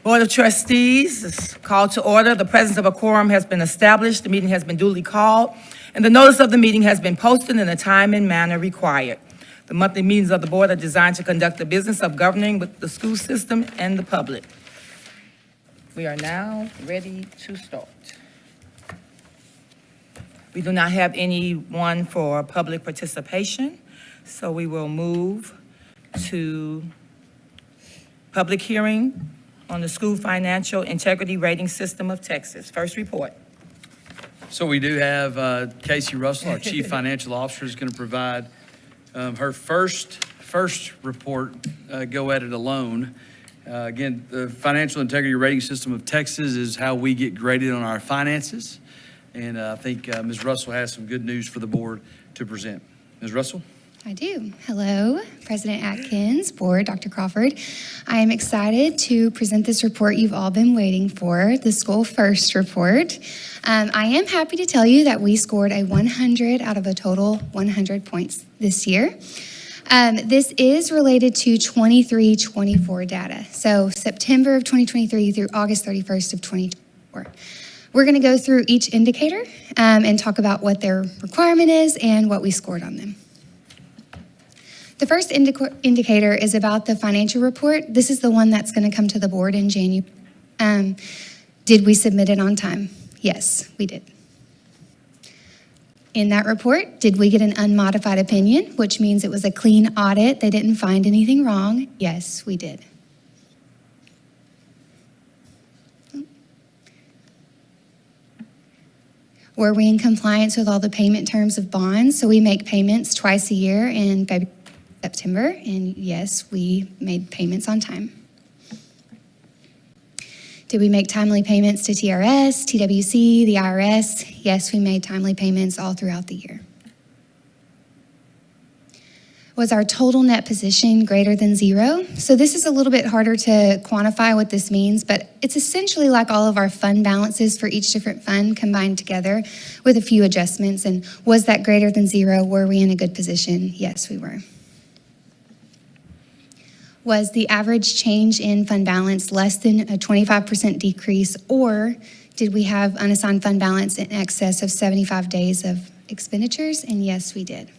Board of Trustees is called to order. The presence of a quorum has been established. The meeting has been duly called, and the notice of the meeting has been posted in the time and manner required. The monthly meetings of the board are designed to conduct the business of governing with the school system and the public. We are now ready to start. We do not have anyone for public participation, so we will move to public hearing on the School Financial Integrity Rating System of Texas. First report. So we do have Casey Russell, our Chief Financial Officer, is going to provide her first report, go at it alone. Again, the Financial Integrity Rating System of Texas is how we get graded on our finances. And I think Ms. Russell has some good news for the board to present. Ms. Russell? I do. Hello, President Atkins, Board, Dr. Crawford. I am excited to present this report you've all been waiting for, the School First Report. I am happy to tell you that we scored a 100 out of a total 100 points this year. This is related to 23-24 data, so September of 2023 through August 31st of 2024. We're going to go through each indicator and talk about what their requirement is and what we scored on them. The first indicator is about the financial report. This is the one that's going to come to the board in January. Did we submit it on time? Yes, we did. In that report, did we get an unmodified opinion, which means it was a clean audit? They didn't find anything wrong? Yes, we did. Were we in compliance with all the payment terms of bonds? So we make payments twice a year in February, September, and yes, we made payments on time. Did we make timely payments to TRS, TWC, the IRS? Yes, we made timely payments all throughout the year. Was our total net position greater than zero? So this is a little bit harder to quantify what this means, but it's essentially like all of our fund balances for each different fund combined together with a few adjustments. And was that greater than zero? Were we in a good position? Yes, we were. Was the average change in fund balance less than a 25% decrease, or did we have unassigned fund balance in excess of 75 days of expenditures? And yes, we did.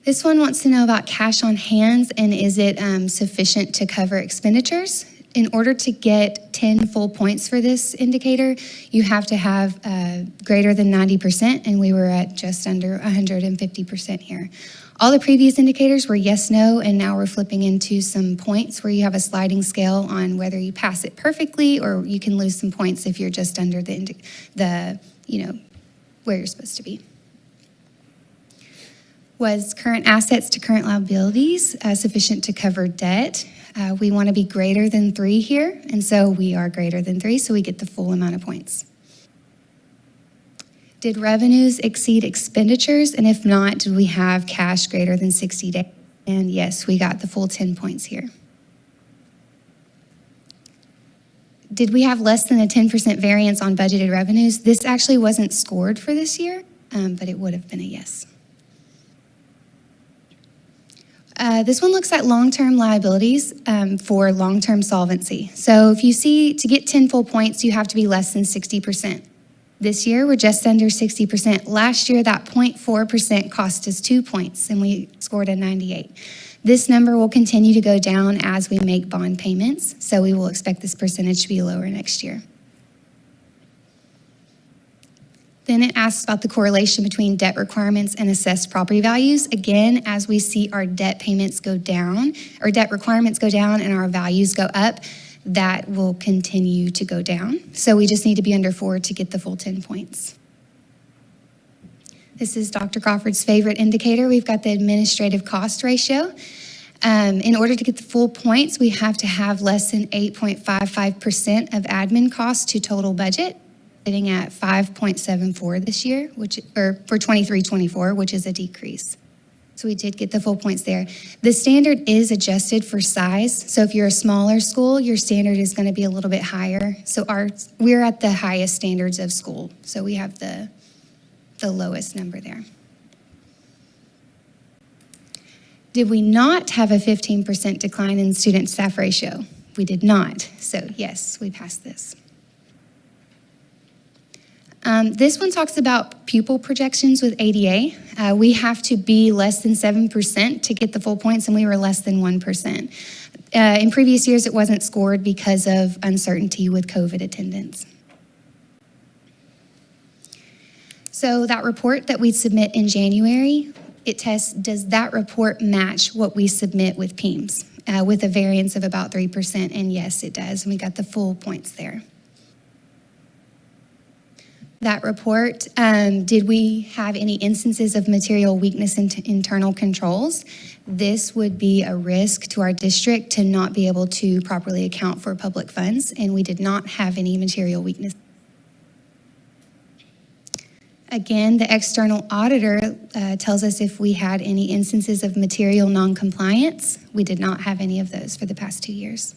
This one wants to know about cash on hand and is it sufficient to cover expenditures? In order to get 10 full points for this indicator, you have to have greater than 90%, and we were at just under 150% here. All the previous indicators were yes, no, and now we're flipping into some points where you have a sliding scale on whether you pass it perfectly or you can lose some points if you're just under the where you're supposed to be. Was current assets to current liabilities sufficient to cover debt? We want to be greater than 3 here, and so we are greater than 3, so we get the full amount of points. Did revenues exceed expenditures? And if not, did we have cash greater than 60 days? And yes, we got the full 10 points here. Did we have less than a 10% variance on budgeted revenues? This actually wasn't scored for this year, but it would have been a yes. This one looks at long-term liabilities for long-term solvency. So if you see, to get 10 full points, you have to be less than 60%. This year, we're just under 60%. Last year, that 0.4% cost us 2 points, and we scored a 98. This number will continue to go down as we make bond payments, so we will expect this percentage to be lower next year. Then it asks about the correlation between debt requirements and assessed property values. Again, as we see our debt payments go down, or debt requirements go down and our values go up, that will continue to go down. So we just need to be under 4 to get the full 10 points. This is Dr. Crawford's favorite indicator. We've got the administrative cost ratio. In order to get the full points, we have to have less than 8.55% of admin costs to total budget, sitting at 5.74 this year, for 23-24, which is a decrease. So we did get the full points there. The standard is adjusted for size. So if you're a smaller school, your standard is going to be a little bit higher. So we're at the highest standards of school. So we have the lowest number there. Did we not have a 15% decline in student-staff ratio? We did not. So yes, we passed this. This one talks about pupil projections with ADA. We have to be less than 7% to get the full points, and we were less than 1%. In previous years, it wasn't scored because of uncertainty with COVID attendance. So that report that we submit in January, it tests, does that report match what we submit with PEIMS with a variance of about 3%? And yes, it does, and we got the full points there. That report, did we have any instances of material weakness in internal controls? This would be a risk to our district to not be able to properly account for public funds, and we did not have any material weakness. Again, the external auditor tells us if we had any instances of material non-compliance. We did not have any of those for the past 2 years.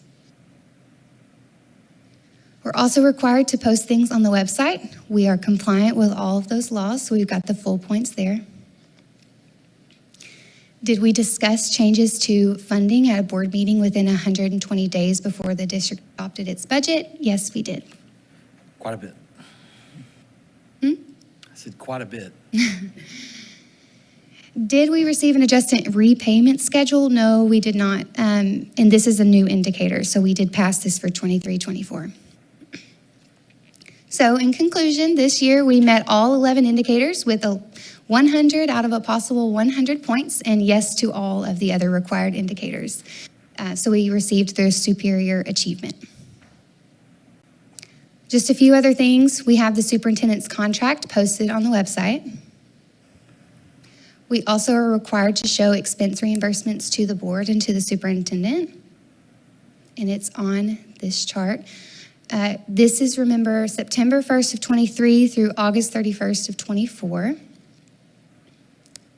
We're also required to post things on the website. We are compliant with all of those laws, so we've got the full points there. Did we discuss changes to funding at a board meeting within 120 days before the district adopted its budget? Yes, we did. Quite a bit. I said quite a bit. Did we receive an adjusted repayment schedule? No, we did not. And this is a new indicator, so we did pass this for 23-24. So in conclusion, this year we met all 11 indicators with a 100 out of a possible 100 points, and yes to all of the other required indicators. So we received their superior achievement. Just a few other things. We have the superintendent's contract posted on the website. We also are required to show expense reimbursements to the board and to the superintendent, and it's on this chart. This is, remember, September 1st of 23 through August 31st of 24.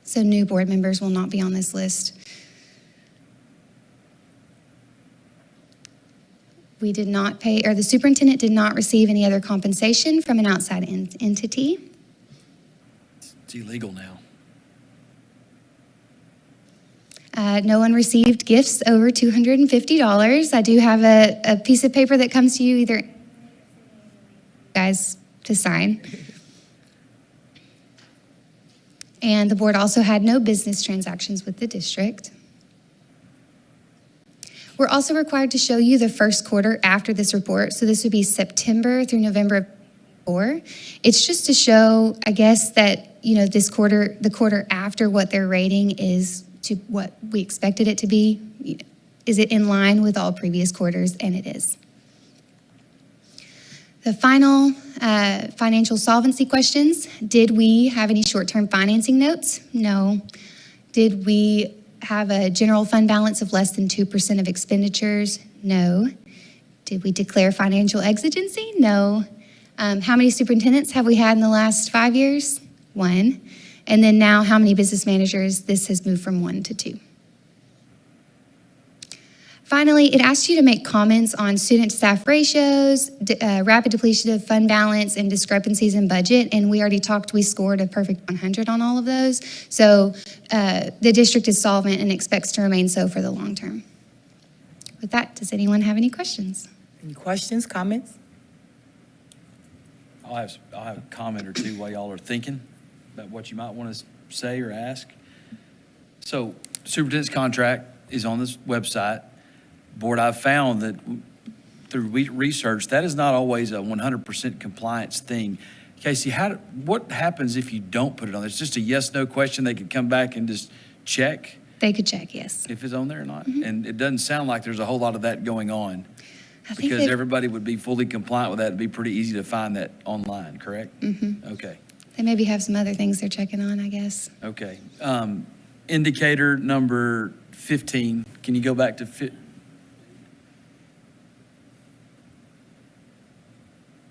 So new board members will not be on this list. We did not pay, or the superintendent did not receive any other compensation from an outside entity. It's illegal now. No one received gifts over $250. I do have a piece of paper that comes to you either guys to sign. And the board also had no business transactions with the district. We're also required to show you the first quarter after this report. So this would be September through November of 2024. It's just to show, I guess, that, you know, this quarter, the quarter after what their rating is to what we expected it to be. Is it in line with all previous quarters? And it is. The final financial solvency questions. Did we have any short-term financing notes? No. Did we have a general fund balance of less than 2% of expenditures? No. Did we declare financial exigency? No. How many superintendents have we had in the last 5 years? 1. And then now, how many business managers? This has moved from 1 to 2. Finally, it asks you to make comments on student-staff ratios, rapid depletion of fund balance, and discrepancies in budget. And we already talked, we scored a perfect 100 on all of those. So the district is solvent and expects to remain so for the long term. With that, does anyone have any questions? Any questions, comments? I'll have a comment or two while y'all are thinking about what you might want to say or ask. So superintendent's contract is on this website. Board, I've found that through research, that is not always a 100% compliance thing. Casey, what happens if you don't put it on there? It's just a yes/no question. They could come back and just check? They could check, yes. If it's on there or not? Mm-hmm. And it doesn't sound like there's a whole lot of that going on. Because everybody would be fully compliant with that. It'd be pretty easy to find that online, correct? Mm-hmm. Okay. They maybe have some other things they're checking on, I guess. Okay. Indicator number 15. Can you go back to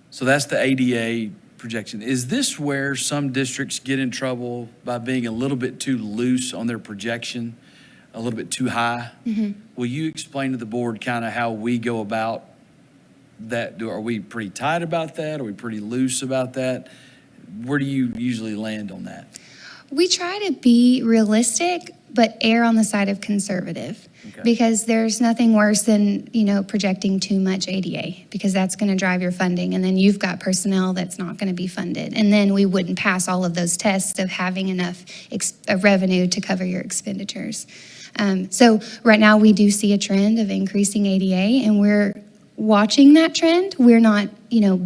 So that's the ADA projection. Is this where some districts get in trouble by being a little bit too loose on their projection, a little bit too high? Mm-hmm. Will you explain to the board kind of how we go about that? Are we pretty tight about that? Are we pretty loose about that? Where do you usually land on that? We try to be realistic, but err on the side of conservative. Okay. Because there's nothing worse than, projecting too much ADA, because that's going to drive your funding, and then you've got personnel that's not going to be funded. And then we wouldn't pass all of those tests of having enough revenue to cover your expenditures. So right now, we do see a trend of increasing ADA, and we're watching that trend. We're not,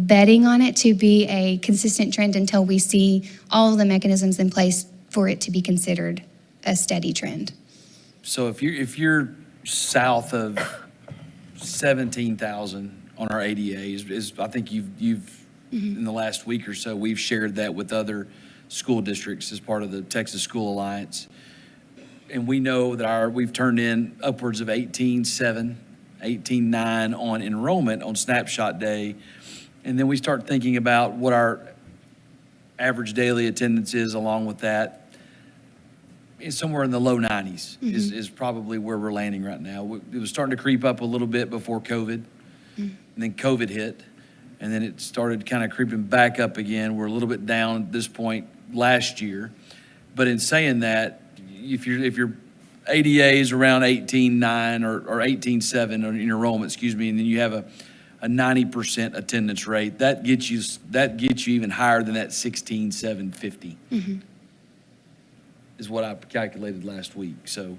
betting on it to be a consistent trend until we see all of the mechanisms in place for it to be considered a steady trend. So if you're south of 17,000 on our ADA, is I think you've in the last week or so, we've shared that with other school districts as part of the Texas School Alliance. And we know that we've turned in upwards of 18.7, 18.9 on enrollment on snapshot day. And then we start thinking about what our average daily attendance is along with that. It's somewhere in the low 90s is probably where we're landing right now. It was starting to creep up a little bit before COVID, and then COVID hit, and then it started kind of creeping back up again. We're a little bit down at this point last year. But in saying that, if your ADA is around 18.9 or 18.7 in enrollment, and then you have a 90% attendance rate, that gets you even higher than that 16,750. Is what I calculated last week. So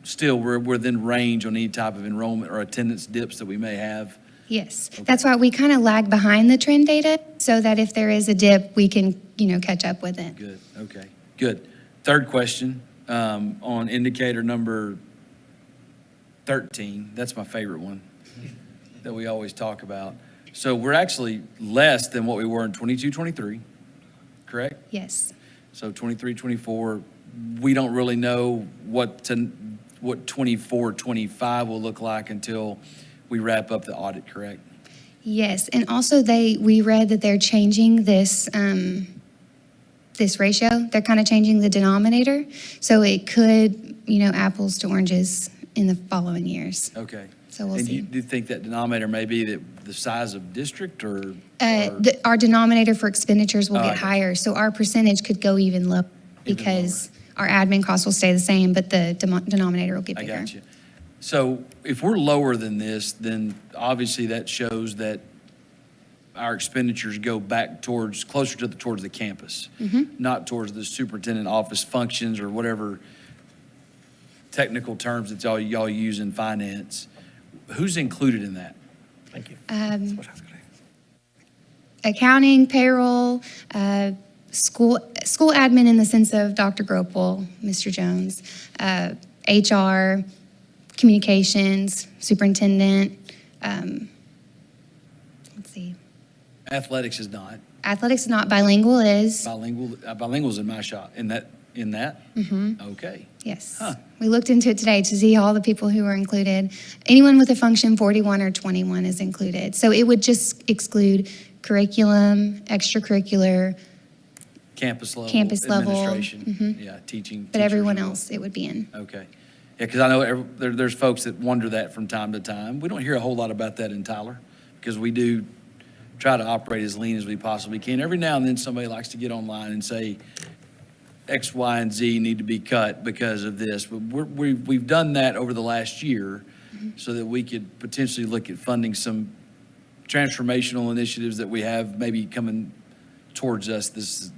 still, we're within range on any type of enrollment or attendance dips that we may have. Yes, that's why we kind of lag behind the trend data, so that if there is a dip, we can, catch up with it. Good, okay, good. Third question, on indicator number 13, that's my favorite one that we always talk about. So we're actually less than what we were in 22-23, correct? Yes. So 23-24, we don't really know what 24-25 will look like until we wrap up the audit, correct? Yes, and also we read that they're changing this this ratio. They're kind of changing the denominator, so it could, apples to oranges in the following years. Okay. So we'll and see. Do you think that denominator may be the size of district or? Our denominator for expenditures will I get got you. higher, so our percentage could go even lower because our admin costs will stay the same, but the denominator will get bigger. I got you. So if we're lower than this, then obviously that shows that our expenditures go back towards the campus, not towards the superintendent office functions or whatever technical terms that y'all use in finance. Who's included in that? Thank you. Accounting, payroll, school admin in the sense of Dr. Gropel, Mr. Jones, HR, communications, superintendent. Let's see. Athletics is not. Athletics is not. Bilingual is. Bilingual's in my shop. In that? Okay. Yes. Huh. We looked into it today to see all the people who are included. Anyone with a function 41 or 21 is included. So it would just exclude curriculum, extracurricular, Campus level. Administration. Yeah, teaching. but everyone teachers. else it would be in. Okay. Yeah, because I know there's folks that wonder that from time to time. We don't hear a whole lot about that in Tyler because we do try to operate as lean as we possibly can. Every now and then somebody likes to get online and say X, Y, and Z need to be cut because of this. But we've done that over the last year so that we could potentially look at funding some transformational initiatives that we have maybe coming towards us this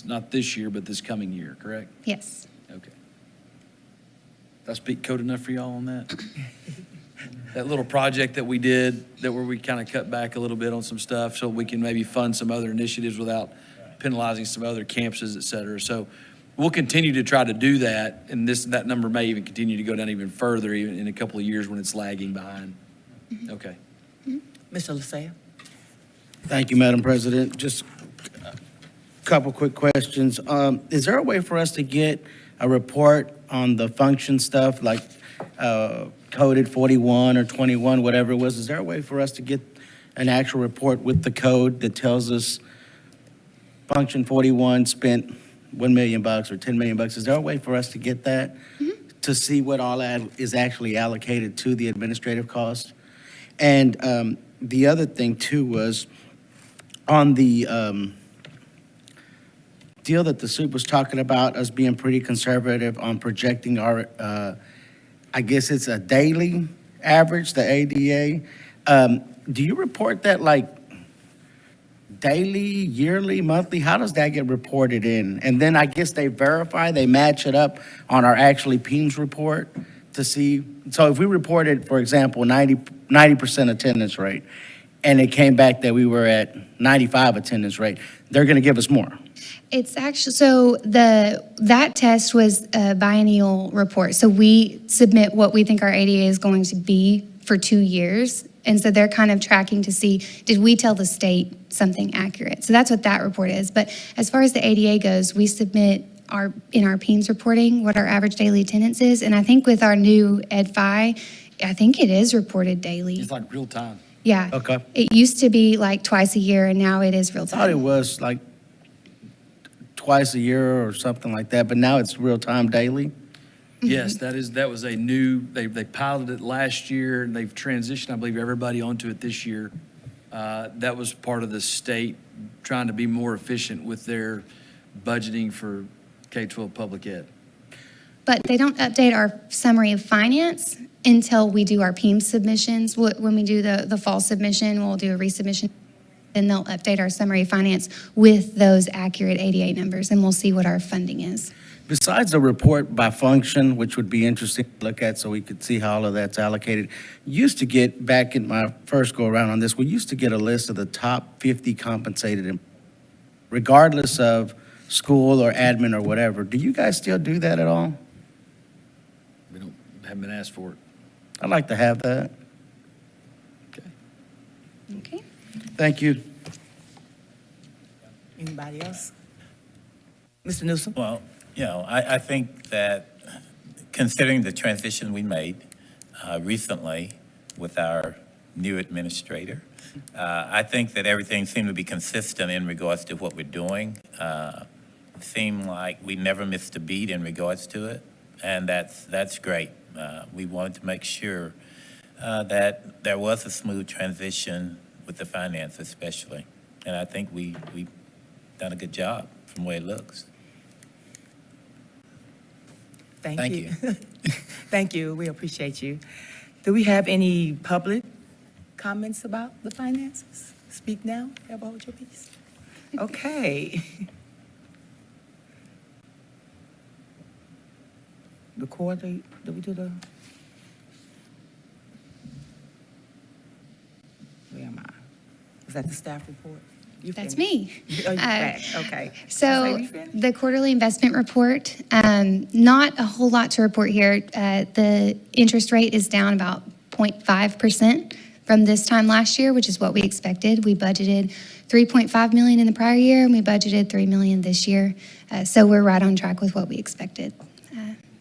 not this year, but this coming year, correct? Yes. Okay. Did I speak code enough for y'all on that? That little project that we did, where we kind of cut back a little bit on some stuff so we can maybe fund some other initiatives without penalizing some other campuses, et cetera. So we'll continue to try to do that, and that number may even continue to go down even further, even in a couple of years when it's lagging behind. Okay. Mr. Lysia? Thank you, Madam President. Just a couple quick questions. Is there a way for us to get a report on the function stuff, like coded 41 or 21, whatever it was? Is there a way for us to get an actual report with the code that tells us function 41 spent $1 million or $10 million? Is there a way for us to get that to see what all is actually allocated to the administrative cost? And the other thing too was on the deal that the soup was talking about, us being pretty conservative on projecting our, I guess it's a daily average, the ADA. Do you report that like daily, yearly, monthly? How does that get reported in? And then I guess they verify, they match it up on our actually PEMS report to see. So if we reported, for example, 90% attendance rate, and it came back that we were at 95 attendance rate, they're going to give us more. It's actually, so that test was a biennial report. So we submit what we think our ADA is going to be for 2 years. And so they're kind of tracking to see, did we tell the state something accurate? So that's what that report is. But as far as the ADA goes, we submit in our PEMS reporting what our average daily attendance is. And I think with our new EdFi, I think it is reported daily. It's like real time. Yeah. Okay. It used to be like twice a year, and now it is real I thought it time. was like twice a year or something like that, but now it's real time daily. Yes, that was a new, they piloted it last year, and they've transitioned, I believe, everybody onto it this year. That was part of the state trying to be more efficient with their budgeting for K-12 public ed. But they don't update our summary of finance until we do our PEMS submissions. When we do the fall submission, we'll do a resubmission. Then they'll update our summary of finance with those accurate 88 numbers, and we'll see what our funding is. Besides the report by function, which would be interesting to look at so we could see how all of that's allocated, used to get, back in my first go around on this, we used to get a list of the top 50 compensated, regardless of school or admin or whatever. Do you guys still do that at all? Haven't been asked for it. I'd like to have that. Okay. Okay. Thank you. Anybody else? Mr. Newsom? Well, I think that considering the transition we made recently with our new administrator, I think that everything seemed to be consistent in regards to what we're doing. It seemed like we never missed a beat in regards to it, and that's great. We wanted to make sure that there was a smooth transition with the finance especially, and I think we've done a good job from the way it looks. Thank you. Thank you. We appreciate you. Do we have any public comments about the finances? Speak now. Everybody hold your peace. Okay. The quarter, did we do the? Where am I? Is that the staff report? You That's finished? me. Oh, you back. Okay. So we finished? the quarterly investment report, not a whole lot to report here. The interest rate is down about 0.5% from this time last year, which is what we expected. We budgeted $3.5 million in the prior year, and we budgeted $3 million this year. So we're right on track with what we expected.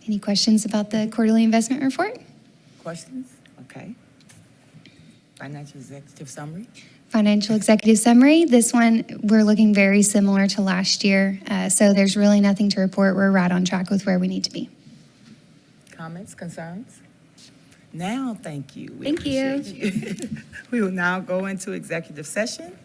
Any questions about the quarterly investment report? Questions? Okay. Financial executive summary? Financial executive summary. This one, we're looking very similar to last year. So there's really nothing to report. We're right on track with where we need to be. Comments, concerns? Now, thank you. We Thank you. appreciate you. We will now go into executive session.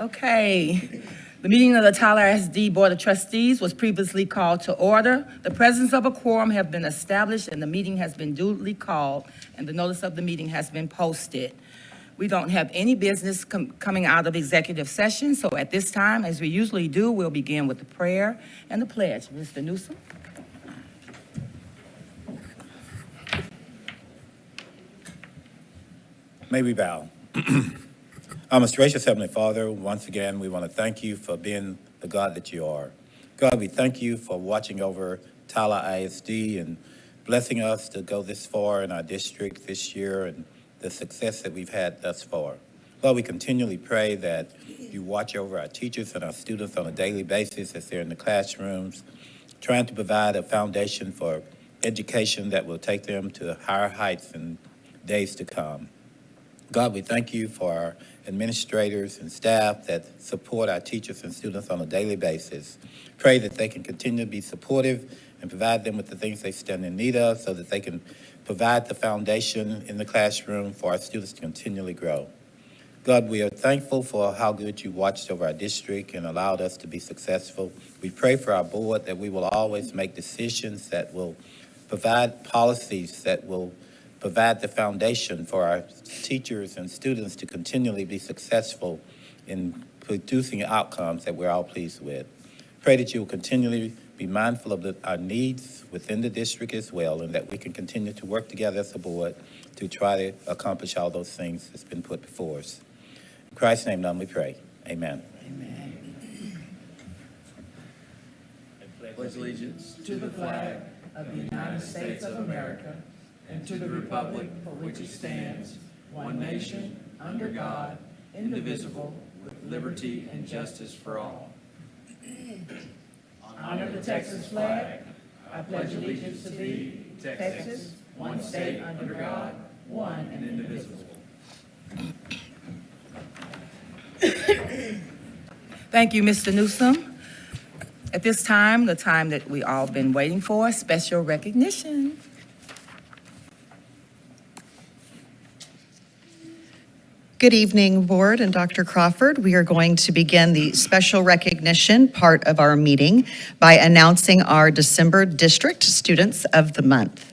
Okay. The meeting of the Tyler ISD Board of Trustees was previously called to order. The presence of a quorum has been established, and the meeting has been duly called, and the notice of the meeting has been posted. We don't have any business coming out of executive session, so at this time, as we usually do, we'll begin with the prayer and the pledge. Mr. Newsom? May we bow. Our most gracious Heavenly Father, once again, we want to thank you for being the God that you are. God, we thank you for watching over Tyler ISD and blessing us to go this far in our district this year and the success that we've had thus far. Lord, we continually pray that you watch over our teachers and our students on a daily basis as they're in the classrooms, trying to provide a foundation for education that will take them to higher heights in days to come. God, we thank you for our administrators and staff that support our teachers and students on a daily basis. Pray that they can continue to be supportive and provide them with the things they stand in need of so that they can provide the foundation in the classroom for our students to continually grow. God, we are thankful for how good you watched over our district and allowed us to be successful. We pray for our board that we will always make decisions that will provide policies that will provide the foundation for our teachers and students to continually be successful in producing outcomes that we're all pleased with. Pray that you will continually be mindful of our needs within the district as well, and that we can continue to work together as a board to try to accomplish all those things that's been put before us. In Christ's name, none we pray. Amen. Pledge allegiance to the flag of the United States of America and to the republic for which it stands, one nation, under God, indivisible, with liberty and justice for all. Honor the Texas flag. I pledge allegiance to thee, Texas, one state under God, one and indivisible. Thank you, Mr. Newsom. At this time, the time that we all been waiting for, special recognition. Good evening, Board and Dr. Crawford. We are going to begin the special recognition part of our meeting by announcing our December District Students of the Month.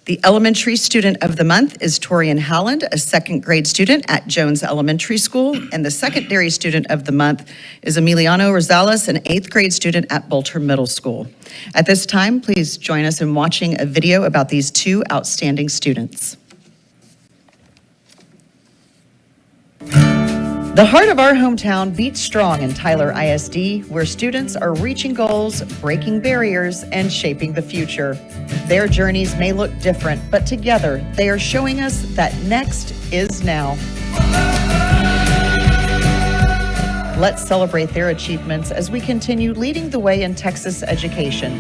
The elementary student of the month is Torian Howland, a second grade student at Jones Elementary School, and the secondary student of the month is Emiliano Rosales, an eighth grade student at Bolter Middle School. At this time, please join us in watching a video about these two outstanding students. The heart of our hometown beats strong in Tyler ISD, where students are reaching goals, breaking barriers, and shaping the future. Their journeys may look different, but together they are showing us that next is now. Let's celebrate their achievements as we continue leading the way in Texas education.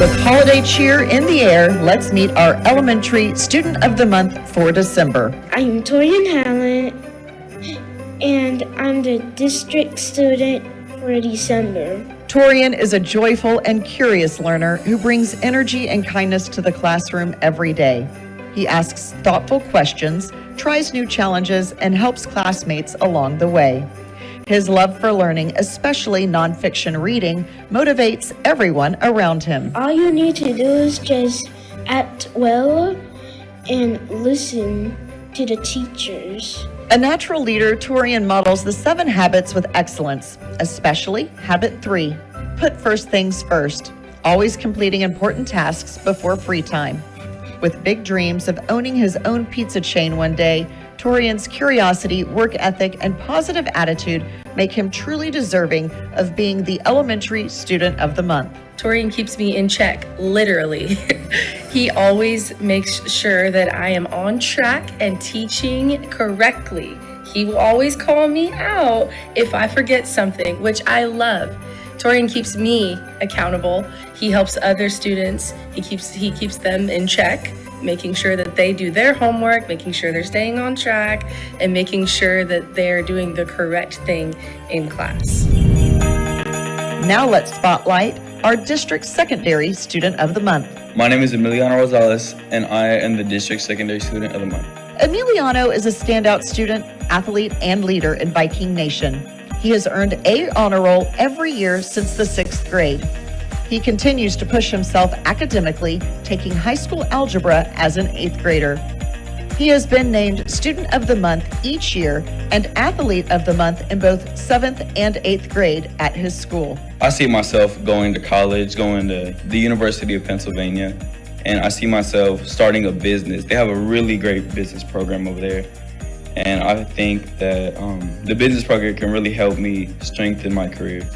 With holiday cheer in the air, let's meet our elementary student of the month for December. I'm Torian Howland, and I'm the district student for December. Torian is a joyful and curious learner who brings energy and kindness to the classroom every day. He asks thoughtful questions, tries new challenges, and helps classmates along the way. His love for learning, especially nonfiction reading, motivates everyone around him. All you need to do is just act well and listen to the teachers. A natural leader, Torian models the 7 habits with excellence, especially habit 3, put first things first, always completing important tasks before free time. With big dreams of owning his own pizza chain one day, Torian's curiosity, work ethic, and positive attitude make him truly deserving of being the elementary student of the month. Torian keeps me in check, literally. He always makes sure that I am on track and teaching correctly. He will always call me out if I forget something, which I love. Torian keeps me accountable. He helps other students. He keeps them in check, making sure that they do their homework, making sure they're staying on track, and making sure that they're doing the correct thing in class. Now let's spotlight our district secondary student of the month. My name is Emiliano Rosales, and I am the district secondary student of the month. Emiliano is a standout student, athlete, and leader in Viking Nation. He has earned A honor roll every year since the 6th grade. He continues to push himself academically, taking high school algebra as an 8th grader. He has been named Student of the Month each year and Athlete of the Month in both 7th and 8th grade at his school. I see myself going to college, going to the University of Pennsylvania, and I see myself starting a business. They have a really great business program over there, and I think that the business program can really help me strengthen my career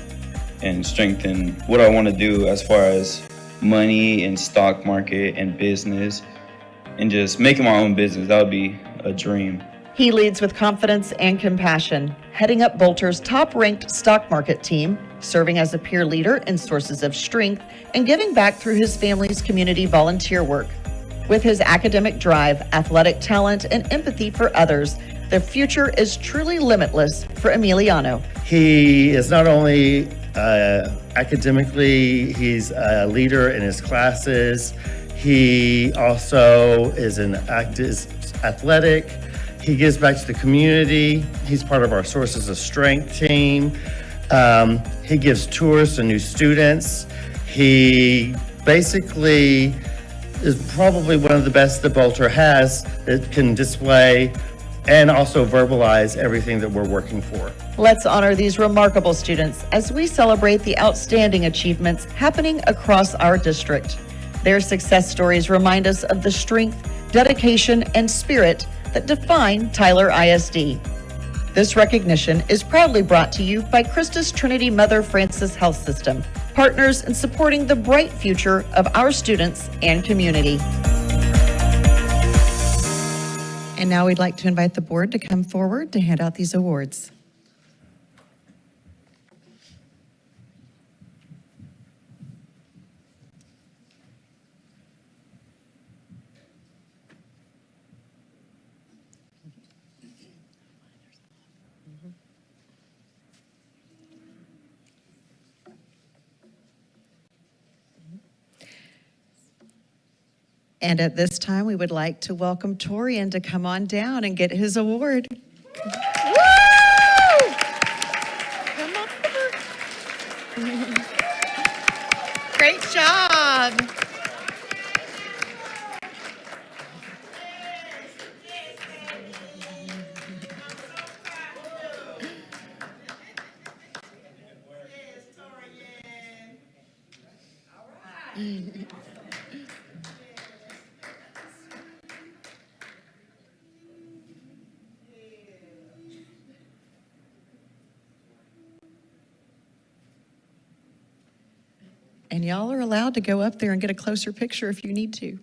and strengthen what I want to do as far as money and stock market and business, and just making my own business. That would be a dream. He leads with confidence and compassion, heading up Bolter's top-ranked stock market team, serving as a peer leader and sources of strength, and giving back through his family's community volunteer work. With his academic drive, athletic talent, and empathy for others, the future is truly limitless for Emiliano. He is not only academically, he's a leader in his classes. He also is athletic. He gives back to the community. He's part of our Sources of Strength team. He gives tours to new students. He basically is probably one of the best that Bolter has that can display and also verbalize everything that we're working for. Let's honor these remarkable students as we celebrate the outstanding achievements happening across our district. Their success stories remind us of the strength, dedication, and spirit that define Tyler ISD. This recognition is proudly brought to you by Christus Trinity Mother Francis Health System, partners in supporting the bright future of our students and community. And now we'd like to invite the board to come forward to hand out these awards. And at this time, we would like to welcome Torian to come on down and get his award. Woo! Come on over. Great job. And y'all are allowed to go up there and get a closer picture if you need to.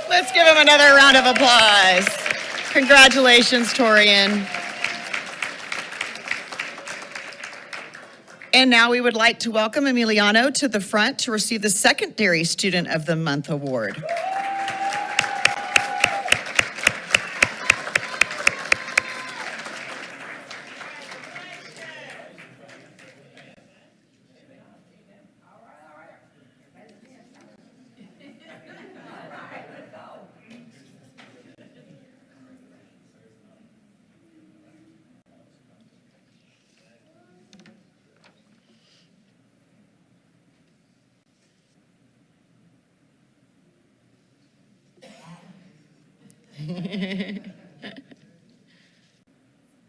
Let's give him another round of applause. Congratulations, Torian. And now we would like to welcome Emiliano to the front to receive the Secondary Student of the Month award.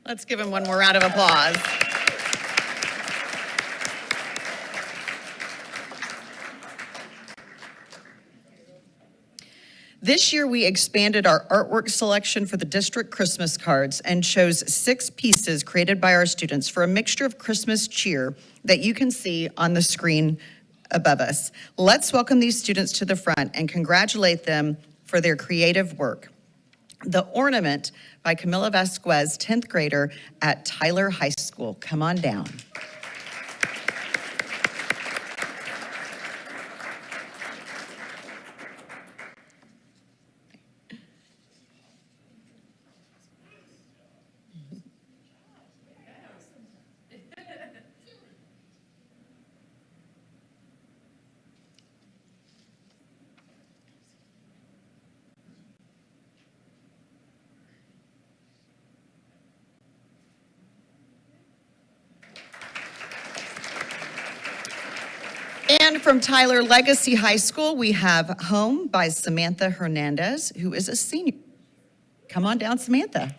Let's give him one more round of applause. This year, we expanded our artwork selection for the district Christmas cards and chose 6 pieces created by our students for a mixture of Christmas cheer that you can see on the screen above us. Let's welcome these students to the front and congratulate them for their creative work. The Ornament by Camila Vasquez, 10th grader at Tyler High School. Come on down. And from Tyler Legacy High School, we have Home by Samantha Hernandez, who is a senior. Come on down, Samantha.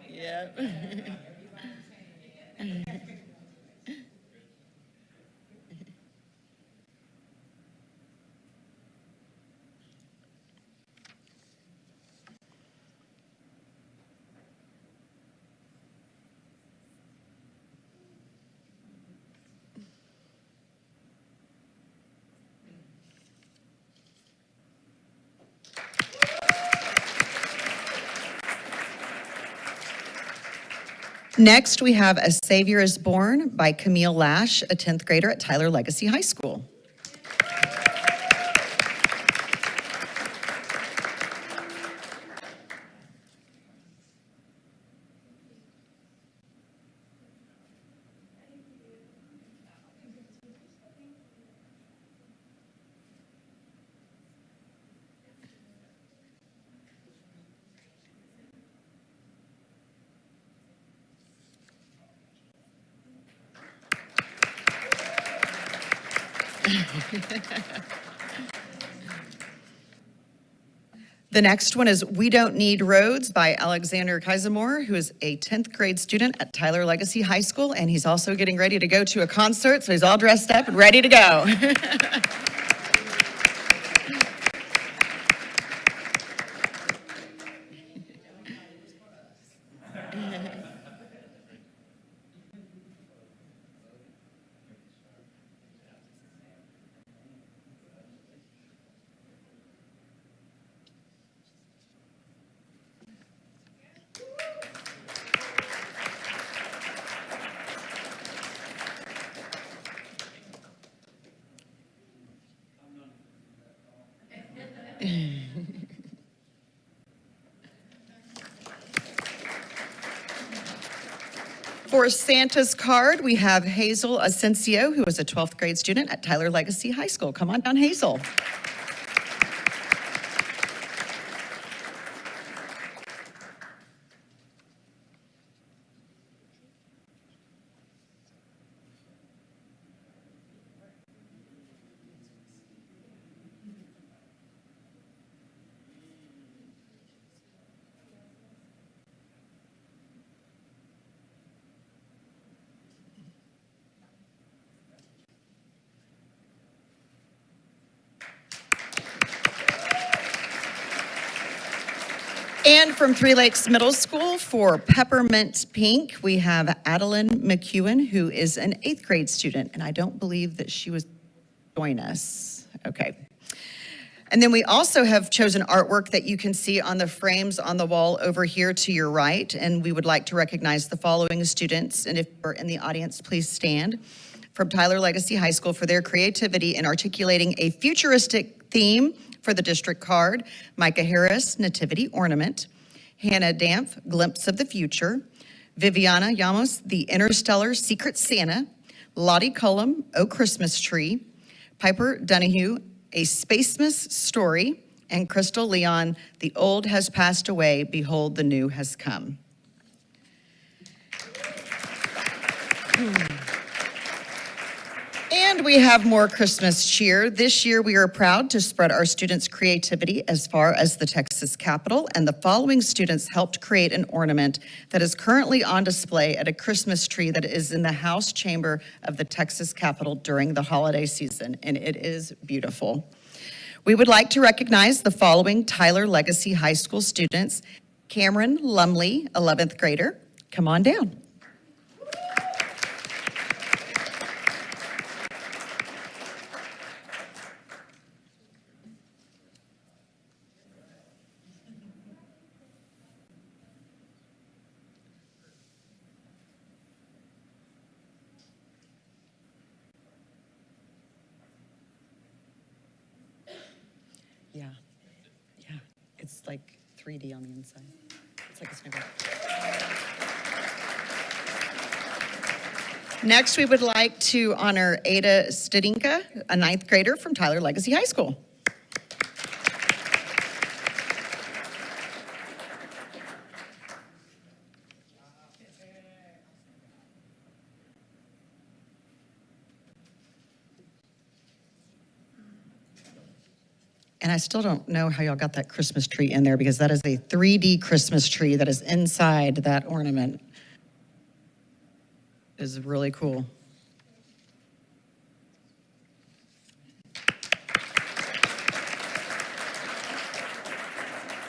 Yep. Next, we have A Savior is Born by Camille Lash, a 10th grader at Tyler Legacy High School. The next one is We Don't Need Roads by Alexander Kaisamore, who is a 10th grade student at Tyler Legacy High School, and he's also getting ready to go to a concert, so he's all dressed up and ready to go. For Santa's card, we have Hazel Asensio, who is a 12th grade student at Tyler Legacy High School. Come on down, Hazel. And from Three Lakes Middle School for Peppermint Pink, we have Adeline McEwen, who is an 8th grade student, and I don't believe that she was join us. Okay. And then we also have chosen artwork that you can see on the frames on the wall over here to your right, and we would like to recognize the following students, and if you're in the audience, please stand, from Tyler Legacy High School for their creativity in articulating a futuristic theme for the district card. Micah Harris, Nativity Ornament. Hannah Dampf, Glimpse of the Future. Viviana Llamos, The Interstellar Secret Santa. Lottie Cullum, Oh Christmas Tree. Piper Donahue, A Spacemas Story. And Crystal Leon, The Old Has Passed Away, Behold the New Has Come. And we have more Christmas cheer. This year, we are proud to spread our students' creativity as far as the Texas Capitol, and the following students helped create an ornament that is currently on display at a Christmas tree that is in the House Chamber of the Texas Capitol during the holiday season, and it is beautiful. We would like to recognize the following Tyler Legacy High School students. Cameron Lumley, 11th grader, come on down. Yeah, it's like 3D on the inside. It's like a snowball. Next, we would like to honor Ada Stadinka, a 9th grader from Tyler Legacy High School. And I still don't know how y'all got that Christmas tree in there because that is a 3D Christmas tree that is inside that ornament. It is really cool.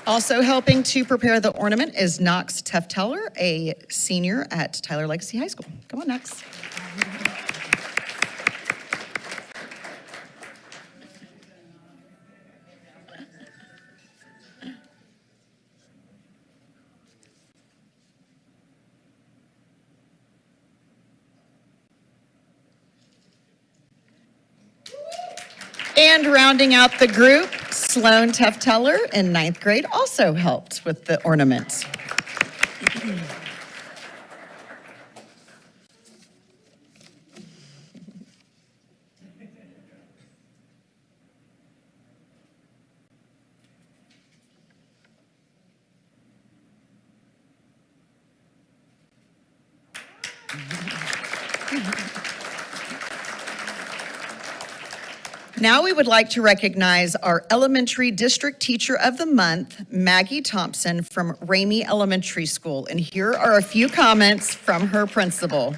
Also helping to prepare the ornament is Knox Tefteller, a senior at Tyler Legacy High School. Come on, Knox. And rounding out the group, Sloan Tefteller in ninth grade also helped with the ornaments. Now we would like to recognize our Elementary District Teacher of the Month, Maggie Thompson from Ramey Elementary School. And here are a few comments from her principal.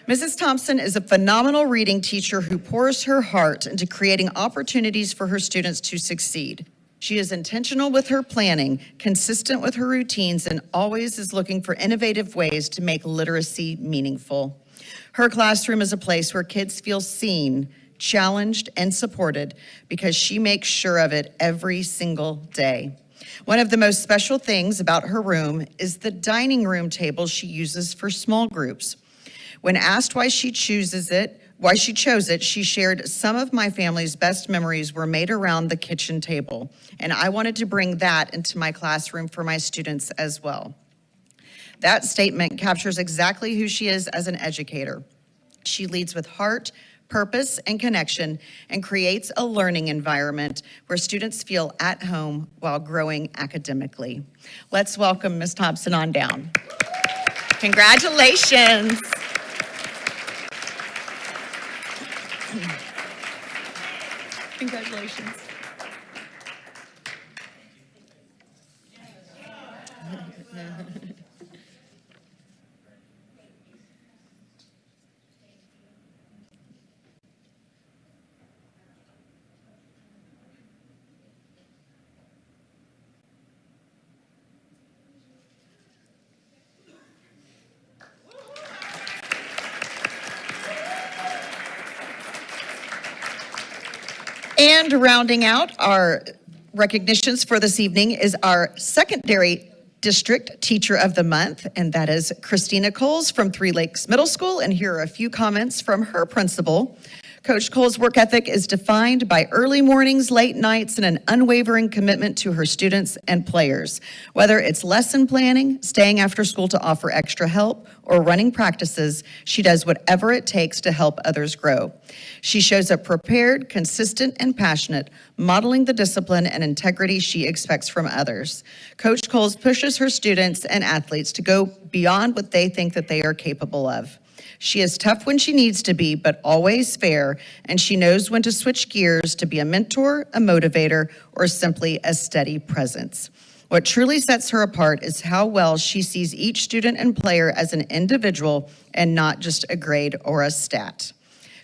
Mrs. Thompson is a phenomenal reading teacher who pours her heart into creating opportunities for her students to succeed. She is intentional with her planning, consistent with her routines, and always is looking for innovative ways to make literacy meaningful. Her classroom is a place where kids feel seen, challenged, and supported because she makes sure of it every single day. One of the most special things about her room is the dining room table she uses for small groups. When asked why she chose it, she shared, "Some of my family's best memories were made around the kitchen table, and I wanted to bring that into my classroom for my students as well." That statement captures exactly who she is as an educator. She leads with heart, purpose, and connection, and creates a learning environment where students feel at home while growing academically. Let's welcome Ms. Thompson on down. Congratulations. Congratulations. And rounding out our recognitions for this evening is our secondary district teacher of the month, and that is Christina Coles from Three Lakes Middle School. And here are a few comments from her principal. Coach Cole's work ethic is defined by early mornings, late nights, and an unwavering commitment to her students and players. Whether it's lesson planning, staying after school to offer extra help, or running practices, she does whatever it takes to help others grow. She shows up prepared, consistent, and passionate, modeling the discipline and integrity she expects from others. Coach Coles pushes her students and athletes to go beyond what they think that they are capable of. She is tough when she needs to be, but always fair, and she knows when to switch gears to be a mentor, a motivator, or simply a steady presence. What truly sets her apart is how well she sees each student and player as an individual and not just a grade or a stat.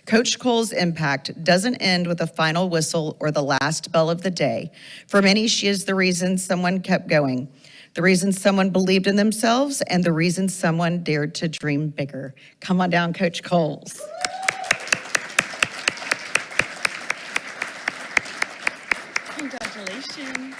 Coach Cole's impact doesn't end with the final whistle or the last bell of the day. For many, she is the reason someone kept going, the reason someone believed in themselves, and the reason someone dared to dream bigger. Come on down, Coach Coles. Congratulations.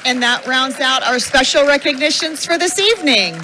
And that rounds out our special recognitions for this evening.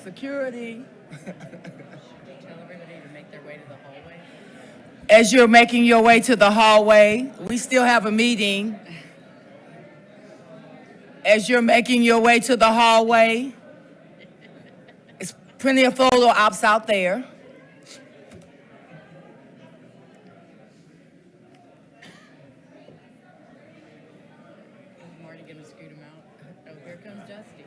Security. Tell everybody to make their way to the hallway. As you're making your way to the hallway, we still have a meeting. As you're making your way to the hallway, it's plenty of photo ops out there. I'm already gonna scoot him out. Oh, here comes Dusty.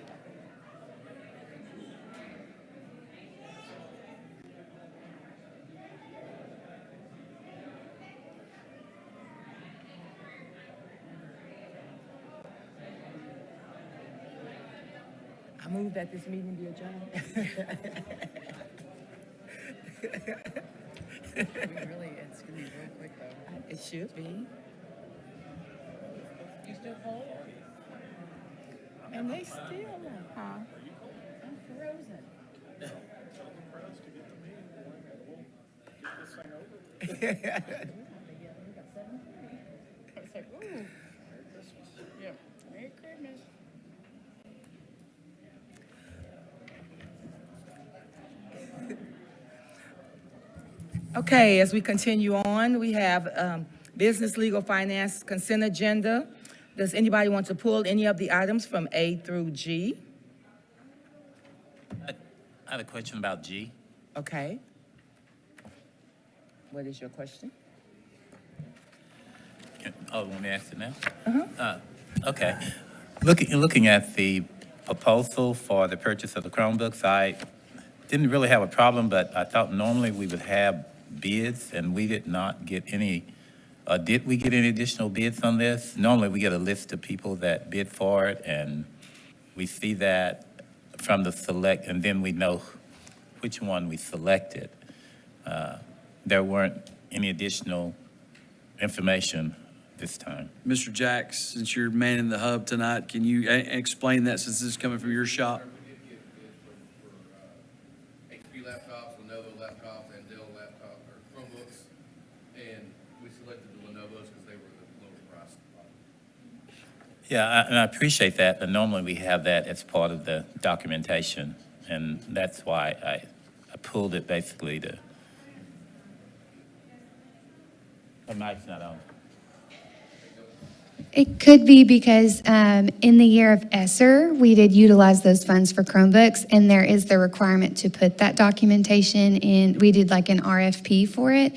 I move that this meeting be adjourned. It's gonna be real quick though. It should be. You still cold? And they still, huh? I'm frozen. I was like, ooh. Merry Christmas. Yeah. Merry Christmas. Okay, as we continue on, we have business, legal, finance, consent agenda. Does anybody want to pull any of the items from A through G? I have a question about G. Okay. What is your question? Oh, want me to ask it now? Okay. Looking at the proposal for the purchase of the Chromebooks, I didn't really have a problem, but I thought normally we would have bids, and we did not get any. Did we get any additional bids on this? Normally, we get a list of people that bid for it, and we see that from the select, and then we know which one we selected. There weren't any additional information this time. Mr. Jacks, since you're manning the hub tonight, can you explain that since this is coming from your shop? HP laptops, Lenovo laptops, and Dell laptops, or Chromebooks, and we selected the Lenovo's because they were the lowest price. Yeah, and I appreciate that, but normally we have that as part of the documentation, and that's why I pulled it basically to. The mic's not on. It could be because in the year of ESSER, we did utilize those funds for Chromebooks, and there is the requirement to put that documentation in. We did like an RFP for it.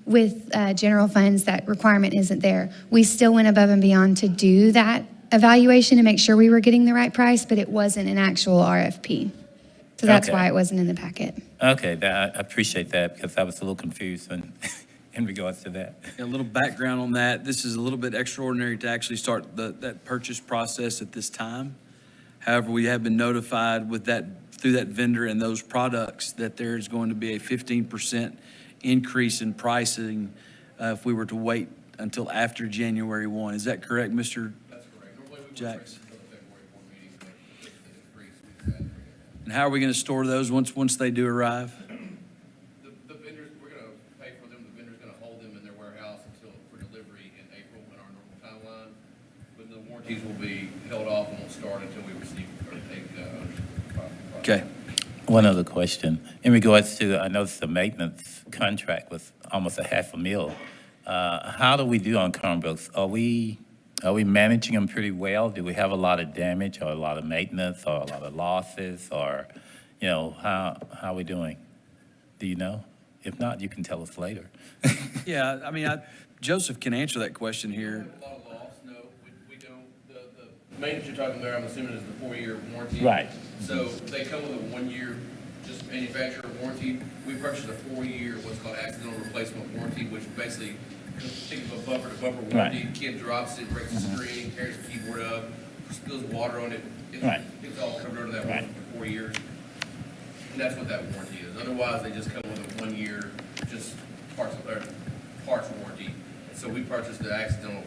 With general funds, that requirement isn't there. We still went above and beyond to do that evaluation to make sure we were getting the right price, but it wasn't an actual RFP. So that's Okay. why it wasn't in the packet. Okay, I appreciate that because I was a little confused in regards to that. A little background on that. This is a little bit extraordinary to actually start that purchase process at this time. However, we have been notified with that, through that vendor and those products, that there is going to be a 15% increase in pricing if we were to wait until after January 1. Is that correct, Mr. That's correct. Normally we Jacks? until the February board meeting to make the increase. We've had. And how are we going to store those once they do arrive? The vendors, we're going to pay for them. The vendor's going to hold them in their warehouse until for delivery in April in our normal timeline. But the warranties will be held off and won't start until we receive or take Okay. One other question. In regards to, I noticed the maintenance contract was almost $500,000. How do we do on Chromebooks? Are we managing them pretty well? Do we have a lot of damage or a lot of maintenance or a lot of losses or, how are we doing? Do you know? If not, you can tell us later. Yeah, I mean, Joseph can answer that question here. A lot of loss, no, we don't. The maintenance you're talking there, I'm assuming is the 4-year warranty. Right. So they come with a 1-year just manufacturer warranty. We purchased a 4-year what's called accidental replacement warranty, which basically think of a bumper to bumper warranty. Right. Kid drops it, breaks the screen, tears the keyboard up, spills water on it. Right. It's all covered under that Right. warranty for 4 years. And that's what that warranty is. Otherwise, they just come with a 1-year just parts warranty. So we purchased the accidental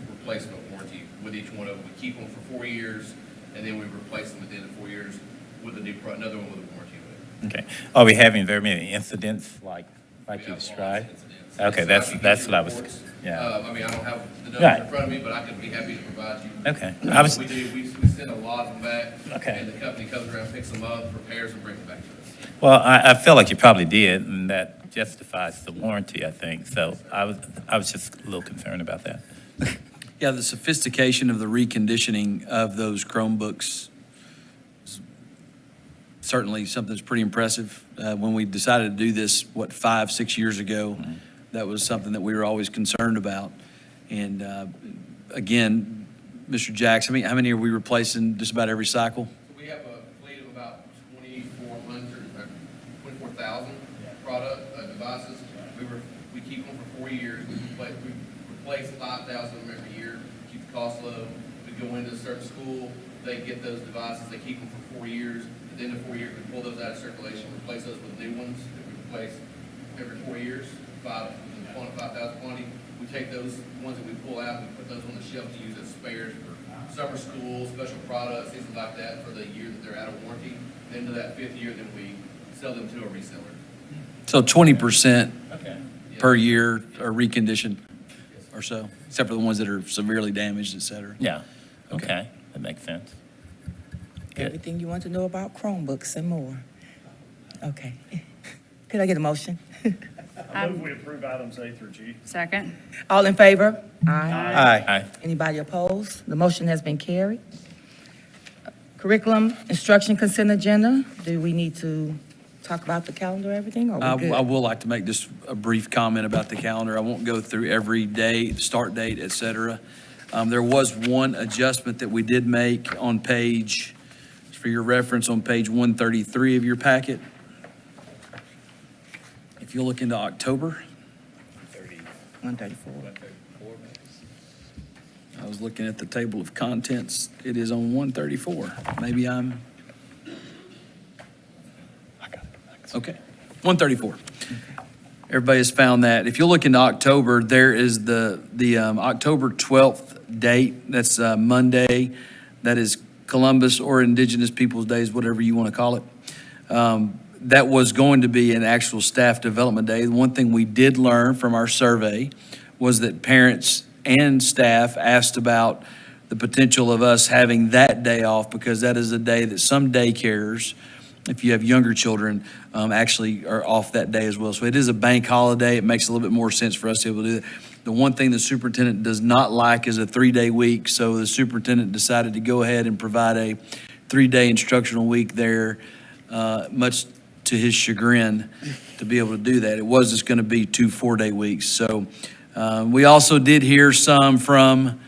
replacement warranty with each one of them. We keep them for 4 years, and then we replace them at the end of 4 years with a new another one with a warranty with it. Okay. Are we having very many incidents like like We you have loss described? incidents. Okay, So that's- I can that's give what I you was- reports. yeah. I mean, I don't have the numbers Right. in front of me, but I could be happy to provide you. Okay. I was- We do, we send a lot of them back. Okay. And the company comes around, picks them up, repairs them, brings them back to us. Well, I feel like you probably did, and that justifies the warranty, I think. So I was just a little concerned about that. Yeah, the sophistication of the reconditioning of those Chromebooks is certainly something that's pretty impressive. When we decided to do this, 5, 6 years ago, that was something that we were always concerned about. And again, Mr. Jackson, how many are we replacing just about every cycle? So we have a fleet of about 24,000 devices. We keep them for 4 years. We replace 5,000 of them every year, keep the cost low. We go into a certain school, they get those devices, they keep them for 4 years. At the end of 4 years, we pull those out of circulation, replace those with new ones that we replace every 4 years, 5,000 quantity. We take those ones that we pull out, we put those on the shelf to use as spares for summer school, special products, things like that for the year that they're out of warranty. Then to that 5th year, then we sell them to a reseller. So 20% Okay. per year are reconditioned or so, except for the ones that are severely damaged, et cetera. Yeah. Okay. Okay. That makes sense. Good. Everything you want to know about Chromebooks and more. Okay. Could I get a motion? I move we approve items A through G. Second. All in favor? Aye. Aye. Anybody opposed? The motion has been carried. Curriculum, instruction consent agenda. Do we need to talk about the calendar, everything, or I we I good? will like to make just a brief comment about the calendar. I won't go through every day, start date, et cetera. There was one adjustment that we did make on page, for your reference, on page 133 of your packet. If you look into October, 134. I was looking at the table of contents. It is on 134. Maybe I'm. Okay, 134. Everybody has found that. If you look into October, there is the October 12th date. That's Monday. That is Columbus or Indigenous Peoples' Days, whatever you want to call it. That was going to be an actual staff development day. The one thing we did learn from our survey was that parents and staff asked about the potential of us having that day off, because that is a day that some daycares, if you have younger children, actually are off that day as well. So it is a bank holiday. It makes a little bit more sense for us to be able to do that. The one thing the superintendent does not like is a 3-day week. So the superintendent decided to go ahead and provide a 3-day instructional week there, much to his chagrin, to be able to do that. It was just going to be 2 4-day weeks. So we also did hear some from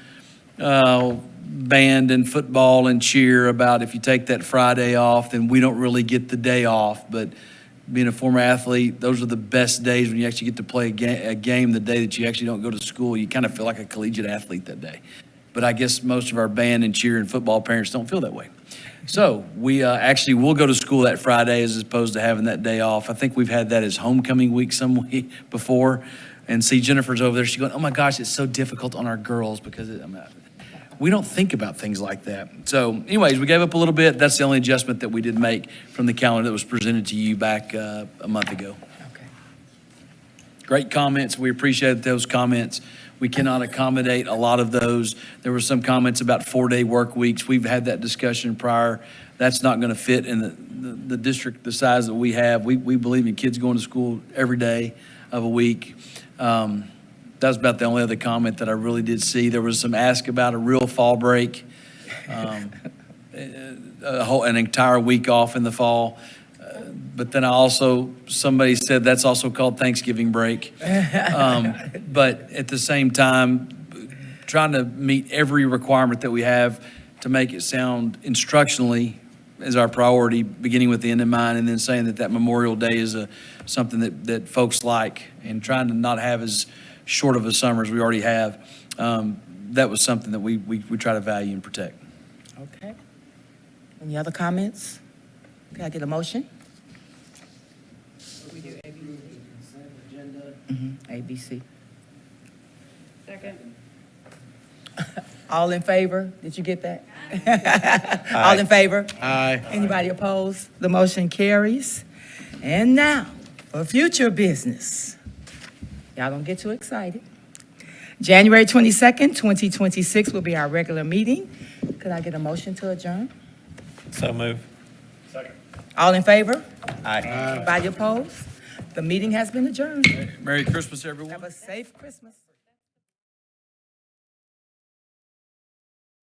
band and football and cheer about if you take that Friday off, then we don't really get the day off. But being a former athlete, those are the best days when you actually get to play a game the day that you actually don't go to school. You kind of feel like a collegiate athlete that day. But I guess most of our band and cheer and football parents don't feel that way. So we actually will go to school that Friday as opposed to having that day off. I think we've had that as homecoming week some week before. And see, Jennifer's over there. She's going, oh my gosh, it's so difficult on our girls because we don't think about things like that. So anyways, we gave up a little bit. That's the only adjustment that we did make from the calendar that was presented to you back a month ago. Okay. Great comments. We appreciate those comments. We cannot accommodate a lot of those. There were some comments about 4-day work weeks. We've had that discussion prior. That's not going to fit in the district the size that we have. We believe in kids going to school every day of a week. That was about the only other comment that I really did see. There was some ask about a real fall break, an entire week off in the fall. But then somebody said that's also called Thanksgiving break. But at the same time, trying to meet every requirement that we have to make it sound instructionally as our priority, beginning with the end in mind, and then saying that Memorial Day is something that folks like, and trying to not have as short of a summer as we already have. That was something that we try to value and protect. Okay. Any other comments? Can I get a motion? ABC. Second. All in favor? Did you get that? All in favor? Aye. Anybody opposed? The motion carries. And now, For future business, y'all don't get too excited. January 22nd, 2026 will be our regular meeting. Could I get a motion to adjourn? So move. All in favor? Aye. Anybody opposed? The meeting has been adjourned. Merry Christmas, everyone. Have a safe Christmas.